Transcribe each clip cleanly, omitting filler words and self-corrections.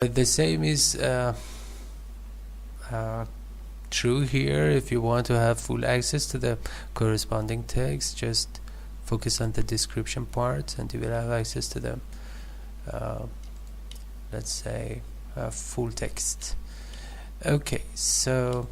The same is true here. If you want to have full access to the corresponding text, just focus on the description part and you will have access to the let's say full text. Okay, so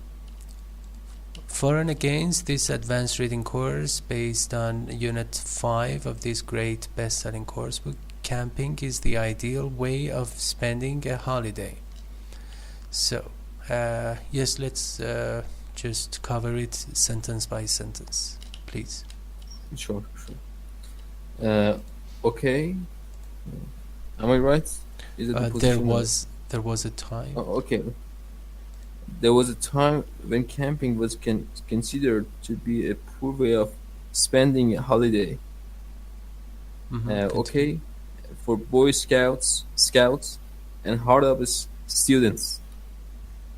for and against this advanced reading course based on unit 5 of this great best-selling coursebook, camping is the ideal way of spending a holiday. So yes, let's just cover it sentence by sentence, please. Sure. Okay. Am I right? Is it the position? There was a time. Oh, okay. There was a time when camping was considered to be a poor way of spending a holiday. Okay, for Boy Scouts, and hard-up students,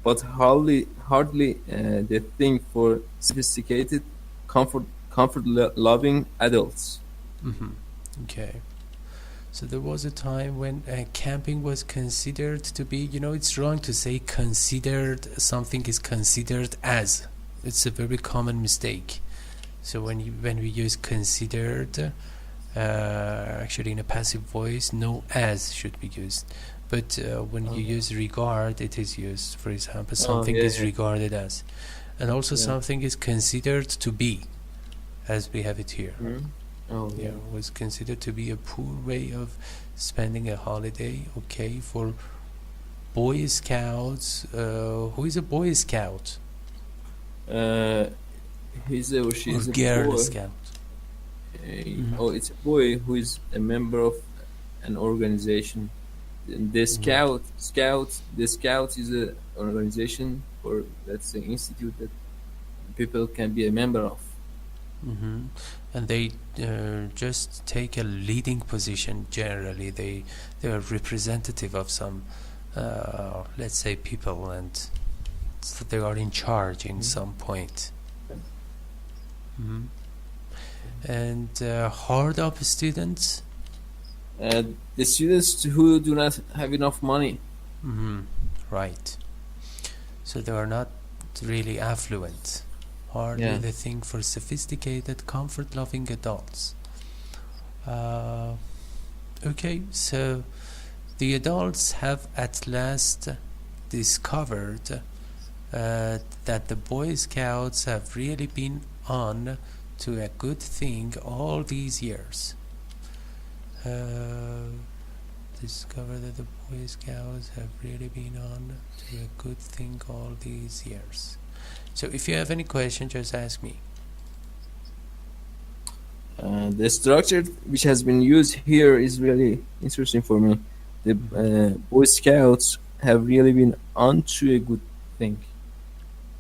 but hardly the thing for sophisticated, comfort-loving adults. Okay. So there was a time when camping was considered to be, it's wrong to say considered, something is considered as. It's a very common mistake. So when we use considered, actually in a passive voice, no as should be used. But when you use regard, it is used. For example, something is regarded as. And also something is considered to be, as we have it here. Was considered to be a poor way of spending a holiday. Okay, for Boy Scouts, who is a Boy Scout? He's or she's or Girl boy. Scout. Oh, it's a boy who is a member of an organization. The Scout is an organization, or let's say institute that people can be a member of. And they just take a leading position. Generally, they are representative of some, let's say, people, and so they are in charge in some point. And hard-up students. The students who do not have enough money. Right. So they are not really affluent. Hardly the thing for sophisticated, comfort-loving adults. Okay, so the adults have at last discovered that the Boy Scouts have really been on to a good thing all these years. Discover that the Boy Scouts have really been on to a good thing all these years. So if you have any question, just ask me. The structure which has been used here is really interesting for me. The Boy Scouts have really been onto a good thing.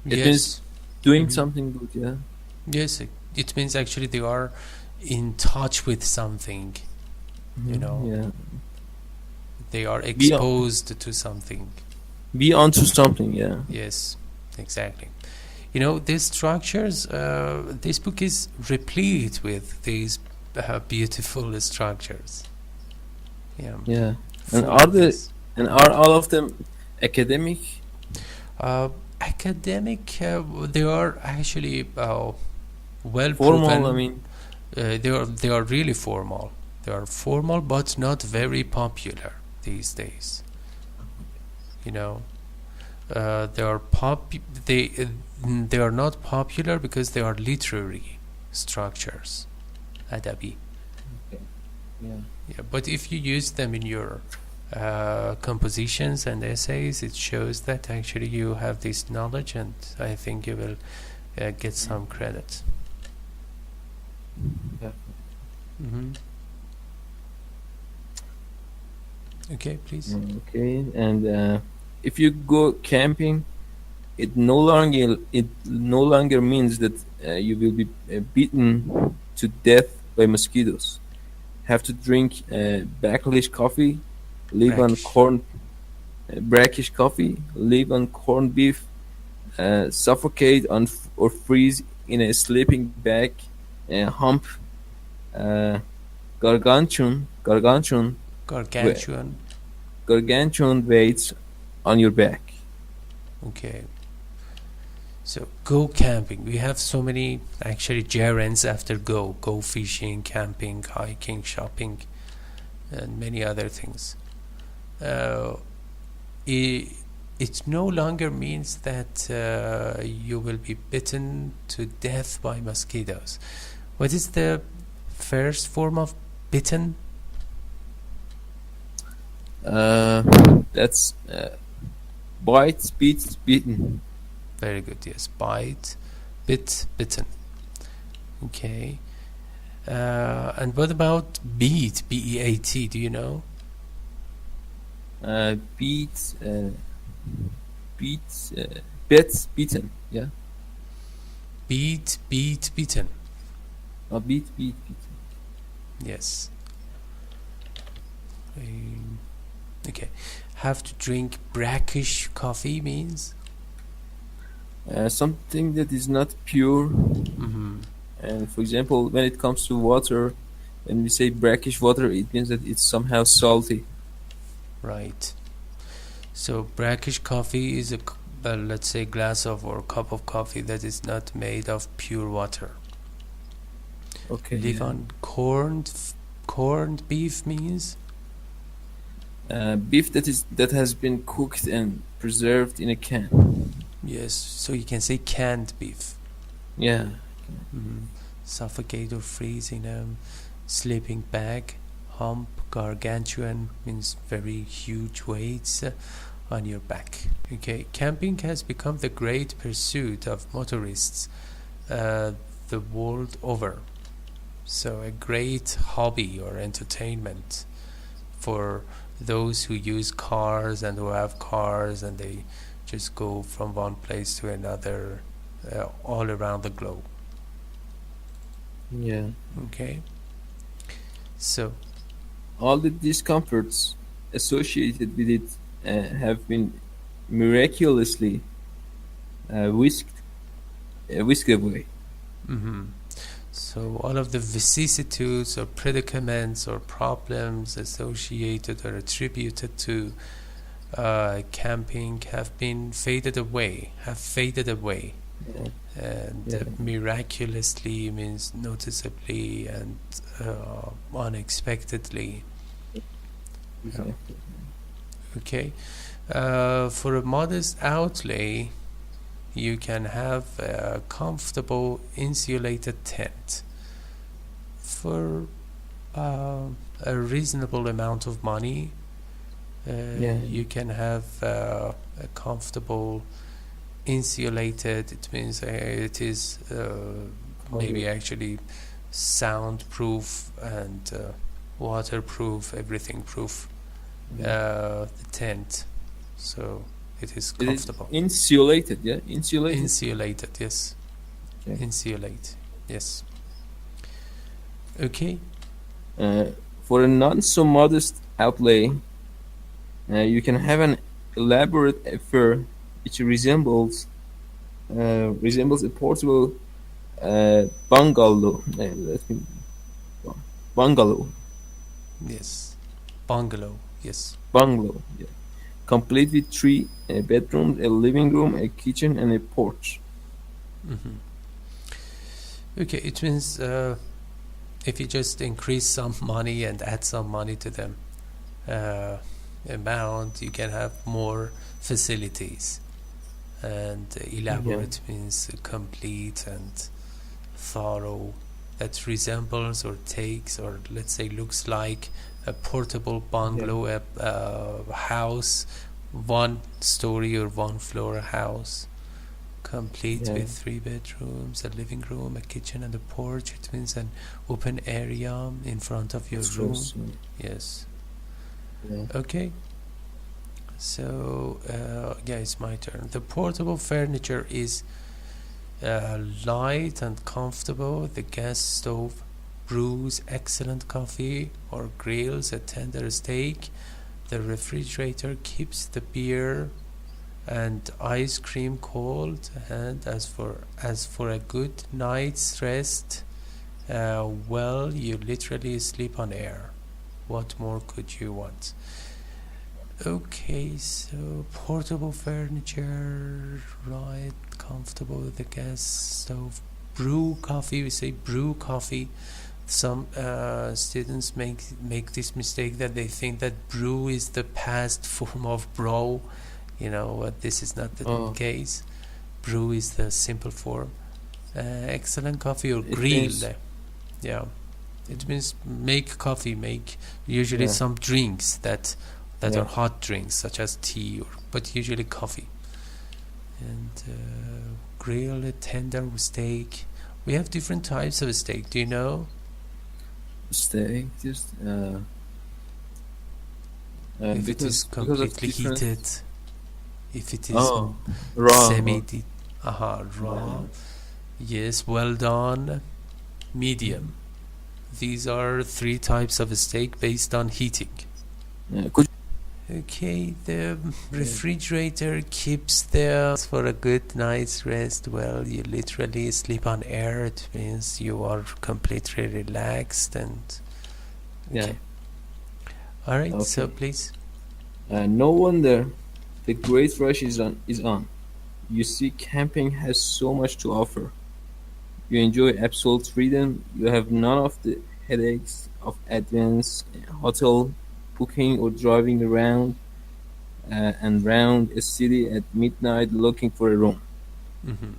It means doing something good, Yes, it means actually they are in touch with something, They are exposed to something. Be onto something, Yes, exactly. These structures, this book is replete with these beautiful structures. And are all of them academic? Academic, they are actually well formal. proven. I mean, they are really formal. They are formal, but not very popular these days. They are they are not popular because they are literary structures, adabi. But if you use them in your compositions and essays, it shows that actually you have this knowledge, and I think you will get some credit. Okay, please. Okay, and if you go camping, it no longer means that you will be beaten to death by mosquitoes. Have to drink brackish coffee, live on brackish coffee, live on corned beef, suffocate on or freeze in a sleeping bag, hump, gargantuan gargantuan weights on your back. Okay. So go camping. We have so many actually gerunds after go. Go fishing, camping, hiking, shopping, and many other things. Uh, it, it no longer means that you will be bitten to death by mosquitoes. What is the first form of bitten? Uh, that's bite, beat, beaten. Very good. Yes, bite, bit, bitten. Okay. And what about beat? B-E-A-T. Do you know? Beat, beat, bet, beaten. Yeah. Beat, beat, beaten. Beat, beat, beaten. Yes. Okay. Have to drink brackish coffee means? Something that is not pure. Mm-hmm. And for example, when it comes to water, when we say brackish water, it means that it's somehow salty. Right. So brackish coffee is let's say glass of or cup of coffee that is not made of pure water. Okay. Live Yeah. on corned beef means? Beef that has been cooked and preserved in a can. Yes. So you can say canned beef. Yeah. Mm-hmm. Suffocate or freeze in a sleeping bag. Hump, gargantuan means very huge weights on your back. Okay, camping has become the great pursuit of motorists the world over. So a great hobby or entertainment for those who use cars and who have cars and they just go from one place to another all around the globe. Yeah. Okay, so All the discomforts associated with it have been miraculously whisked away. mhm. So all of the vicissitudes or predicaments or problems associated or attributed to camping have faded away, Yeah. and Yeah. miraculously means noticeably and unexpectedly. Exactly. Okay, for a modest outlay, you can have a comfortable insulated tent for a reasonable amount of money. Yeah. You can have a comfortable insulated. It means it is maybe actually soundproof and waterproof, everything proof. Yeah. The tent, so it is It is comfortable. insulated, yeah? Insulated? Insulated, yes. Okay. Insulate, yes. Okay. For a not so modest outlay, you can have an elaborate affair which resembles a portable bungalow. Let me bungalow. Yes. Bungalow, yes. Bungalow. Yeah. Complete with three bedrooms, a living room, a kitchen, and a porch. Hmm. Okay, it means if you just increase some money and add some money to the amount, you can have more facilities. And elaborate means complete and thorough. That resembles or takes or let's say looks like a portable bungalow, a house, one story or one floor house, complete Yeah. with 3 bedrooms, a living room, a kitchen, and a porch. It means an open area in front of your That's room. just, Yes. yeah. Okay. So yeah, it's my turn. The portable furniture is light and comfortable. The gas stove brews excellent coffee or grills a tender steak. The refrigerator keeps the beer and ice cream cold. And as for a good night's rest, well, you literally sleep on air. What more could you want? Okay, so portable furniture, right? Comfortable with the gas stove. Brew coffee. We say brew coffee. Some students make this mistake that they think that brew is the past form of bro. This is not the Oh, case. Brew is the simple form. Excellent coffee or it grill. means Yeah, it means make coffee, make usually yeah, some drinks that yeah. are hot drinks such as tea, but usually coffee. And grill a tender steak. We have different types of steak. Do you know? Steak just If it is because of completely different. heated, if it is Oh, raw. semi Yeah. raw, yes, well done, medium. Mhm. These are three types of steak based on heating. Yeah. Could Okay, the you, refrigerator keeps the for a good night's rest. Well, you literally sleep on air. It means you are completely relaxed and yeah. okay. All right, so Okay. please. No wonder the great rush is on. You see, camping has so much to offer. You enjoy absolute freedom. You have none of the headaches of advance hotel booking or driving around and round a city at midnight looking for a room. Hmm.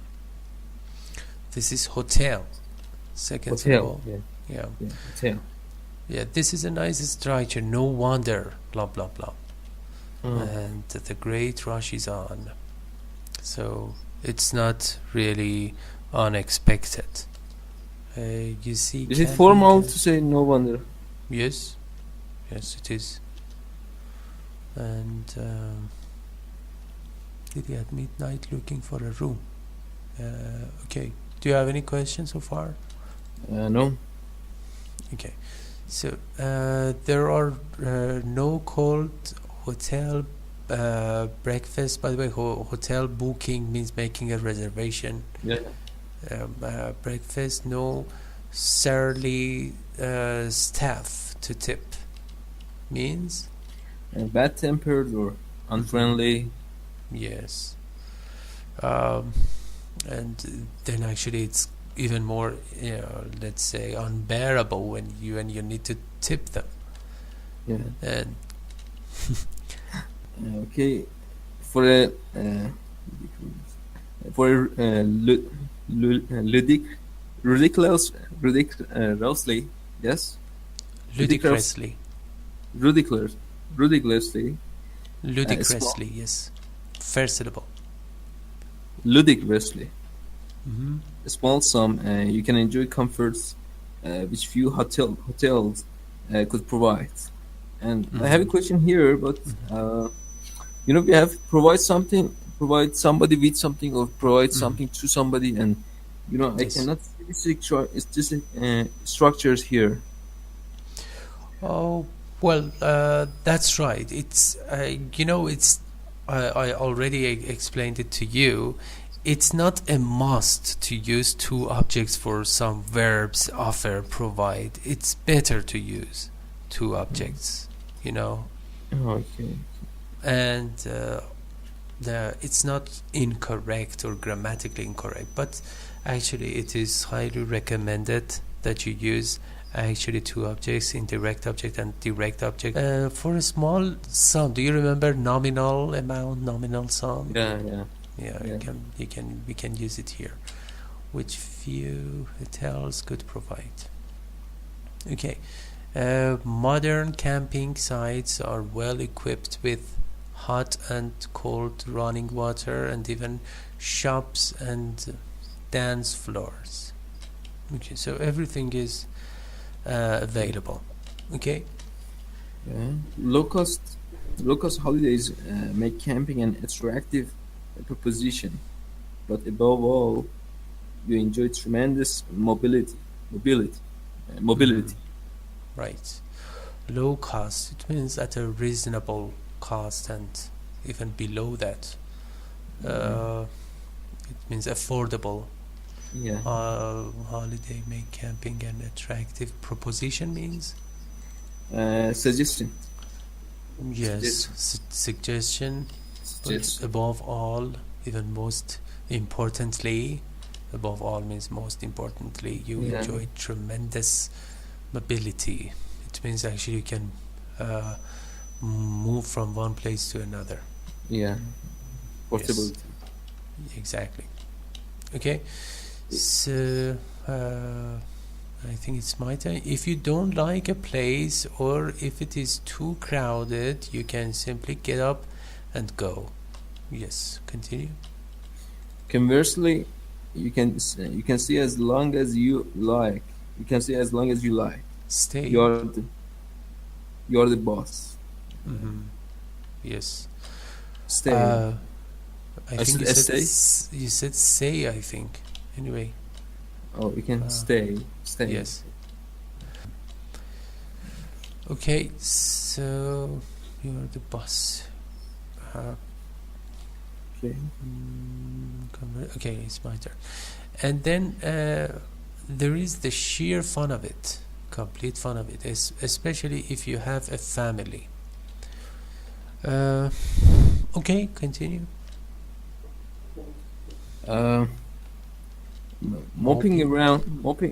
This is hotel. Seconds of Hotel. all, Yeah. yeah, Yeah. Hotel. yeah. This is a nice structure. No wonder, blah blah blah. Oh. And the great rush is on. So it's not really unexpected. You see, Is it camping formal can. to say no wonder? Yes, yes, it is. And really at midnight looking for a room. Okay. Do you have any questions so far? No. Okay. So there are no called hotel breakfast. By the way, hotel booking means making a reservation. Yeah. Breakfast, no surly staff to tip means. Bad tempered or Mhm. unfriendly. Yes. Um, and then actually it's even more, let's say unbearable when you need to tip them. Yeah. And Okay. For a for a ridiculous ridiculously, yes, ridiculous ludicrously, ridiculous ridiculously small ludicrously, yes, first syllable. ludicrously Hmm. a small sum, you can enjoy comforts which few hotels could provide. And I have a Hmm. question here, but we have provide somebody with something or provide Hmm. something to somebody, and I Yes. cannot see the structures here. Oh, well, that's right. It's it's. I already explained it to you. It's not a must to use two objects for some verbs offer provide. It's better to use two Mm. objects. You know, Okay. and it's not incorrect or grammatically incorrect, but actually it is highly recommended that you use actually two objects, indirect object and direct object, for a small sum. Do you remember nominal amount, nominal sum? Yeah, yeah, Yeah, yeah. we can use it here, which few hotels could provide. Okay. Modern camping sites are well equipped with hot and cold running water and even shops and dance floors. Okay, so everything is available. Okay. Yeah. Low cost holidays make camping an attractive proposition, but above all, you enjoy tremendous mobility, Hmm. mobility. Right. Low cost. It means at a reasonable cost and even below that. Yeah, Uh, it means affordable. yeah. Holiday make camping an attractive proposition means. Suggestion. Yes, suggestion, but Suggestion. above all, even most importantly, above all means most importantly, you Yeah. enjoy tremendous mobility. It means actually you can uh, move from one place to another. Yeah. Yes, Portability. exactly. Okay, so I think it's my turn. If you don't like a place or if it is too crowded, you can simply get up and go. Yes, continue. Conversely, you can see as long as you like. You can see as long as you like. Stay. You're the you're the boss. Mm-hmm. Yes. Stay. Uh, I I think said you said stay. you said say. I think. Anyway. Oh, you can Uh, stay. Stay. yes. Okay. So you're the boss. Uh, Okay. okay, it's my turn. And then there is the sheer fun of it, complete fun of it, especially if you have a family. Uh, okay, continue. Uh, Moping.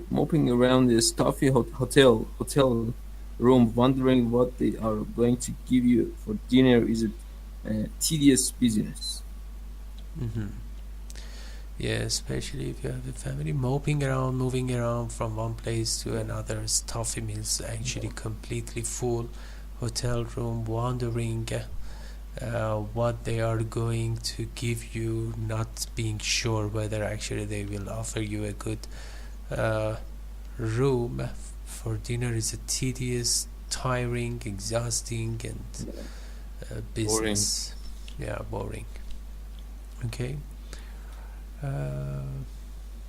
mopping around the stuffy hotel room, wondering what they are going to give you for dinner is a tedious business. Mm-hmm. Yeah, especially if you have a family, moping around, moving around from one place to another. Stuffy means actually completely full hotel room, wondering what they are going to give you, not being sure whether actually they will offer you a good uh, room for dinner is a tedious, tiring, exhausting, and Boring. business. Yeah, boring. Okay. Uh,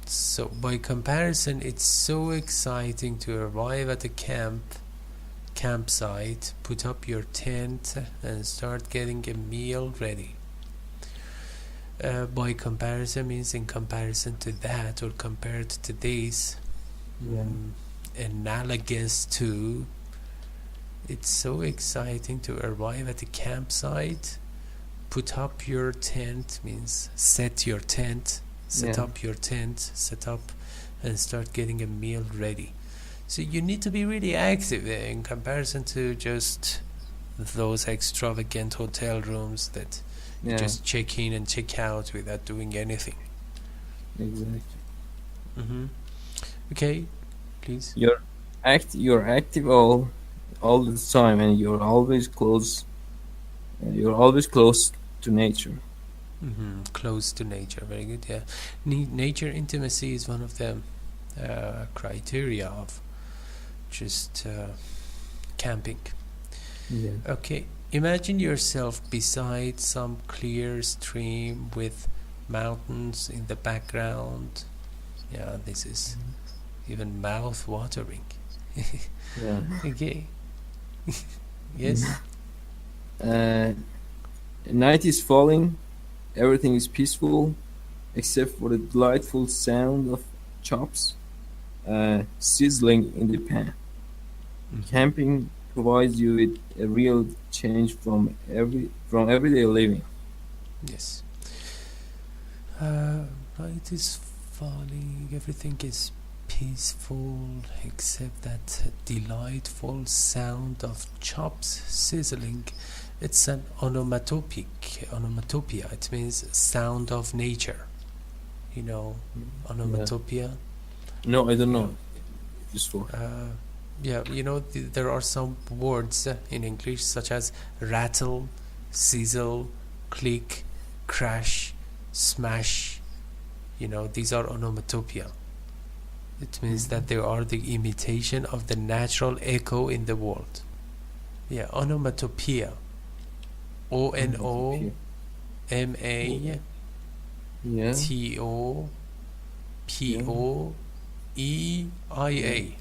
so by comparison, it's so exciting to arrive at a campsite, put up your tent, and start getting a meal ready. By comparison means in comparison to that or compared to this, Yeah. analogous to. It's so exciting to arrive at a campsite, put up your tent means set your tent, set Yeah. up your tent, set up and start getting a meal ready. So you need to be really active in comparison to just those extravagant hotel rooms that you Yeah. just check in and check out without doing anything. Exactly. Mm-hmm. Okay, please. You're active all the time, and you're always close. You're always close to nature. Mm-hmm. Close to nature, very good. Yeah, nature intimacy is one of the criteria of just camping. Yeah. Okay, imagine yourself beside some clear stream with mountains in the background. Yeah, this is even mouth watering. Yeah. Okay. Yes. Uh, Night is falling. Everything is peaceful, except for the delightful sound of chops sizzling in the pan. Mm-hmm. Camping provides you with a real change from everyday living. Yes. Night is falling. Everything is peaceful except that delightful sound of chops sizzling. It's an onomatopoeia. It means sound of nature. You know, Yeah. onomatopoeia. No, I don't You know. know, Just for. yeah. You know, there are some words in English such as rattle, sizzle, click, crash, smash. You know, these are onomatopoeia. It means that they are the imitation of the natural echo in the world. Yeah, onomatopoeia. O N O M A Yeah. T O P Yeah. O E I Yeah. A.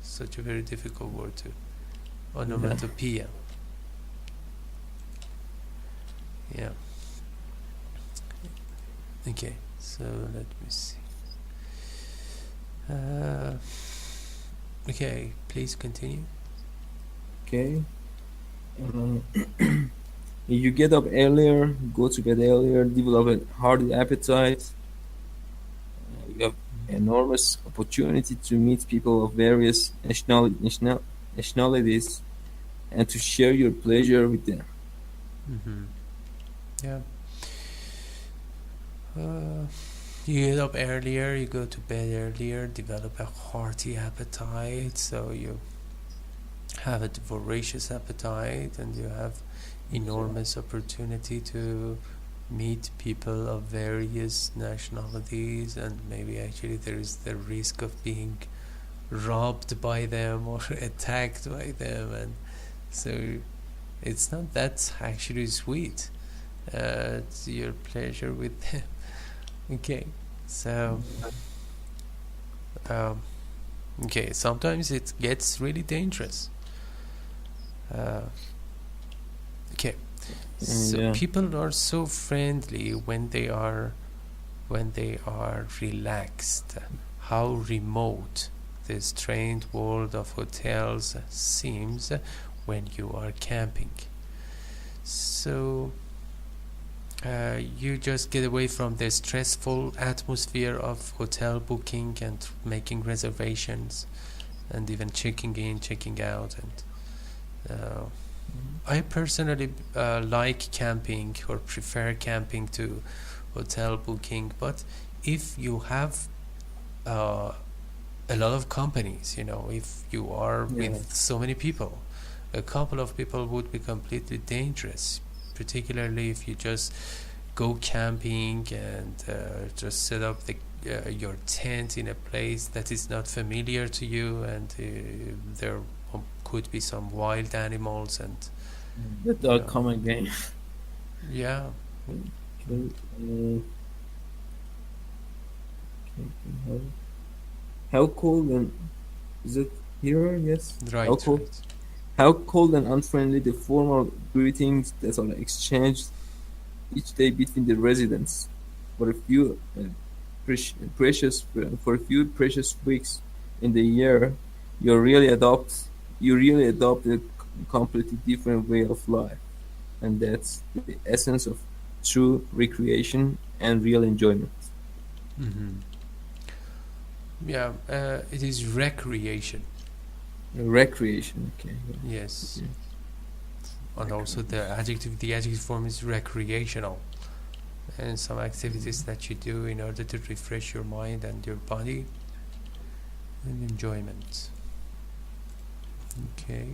Such a very difficult word too. Yeah. Onomatopoeia. Yeah. Okay. So let me see. Okay, please continue. Okay. Uh, you get up earlier, go to bed earlier, develop a hearty appetite. You have enormous opportunity to meet people of various nationalities and to share your pleasure with them. Mm-hmm. Yeah. Uh, you get up earlier, you go to bed earlier, develop a hearty appetite, so you have a voracious appetite and you have enormous opportunity to meet people of various nationalities, and maybe actually there is the risk of being robbed by them or attacked by them, and so it's not that actually sweet. It's your pleasure with them. Okay, so um, okay, sometimes it gets really dangerous. uh, okay, so Yeah, people are so friendly when they are relaxed. How remote the strange world of hotels seems when you are camping. So you just get away from the stressful atmosphere of hotel booking and making reservations and even checking in, checking out. And I personally like camping or prefer camping to hotel booking, but if you have uh, a lot of companies, if you are yeah, with so many people, a couple of people would be completely dangerous, particularly if you just go camping and just set up your tent in a place that is not familiar to you, and there could be some wild animals and that you are know common game. yeah. Okay. Okay. How cold and is it here? Yes. How Right, cold? right. How cold and unfriendly the formal greetings that are exchanged each day between the residents for a few precious for a few precious weeks in the year. You really adopt a completely different way of life, and that's the essence of true recreation and real enjoyment. Hmm. Yeah, it is recreation. Recreation. Okay. Yes, Okay. and also the adjective form is recreational, and some activities that you do in order to refresh your mind and your body and enjoyment. Okay.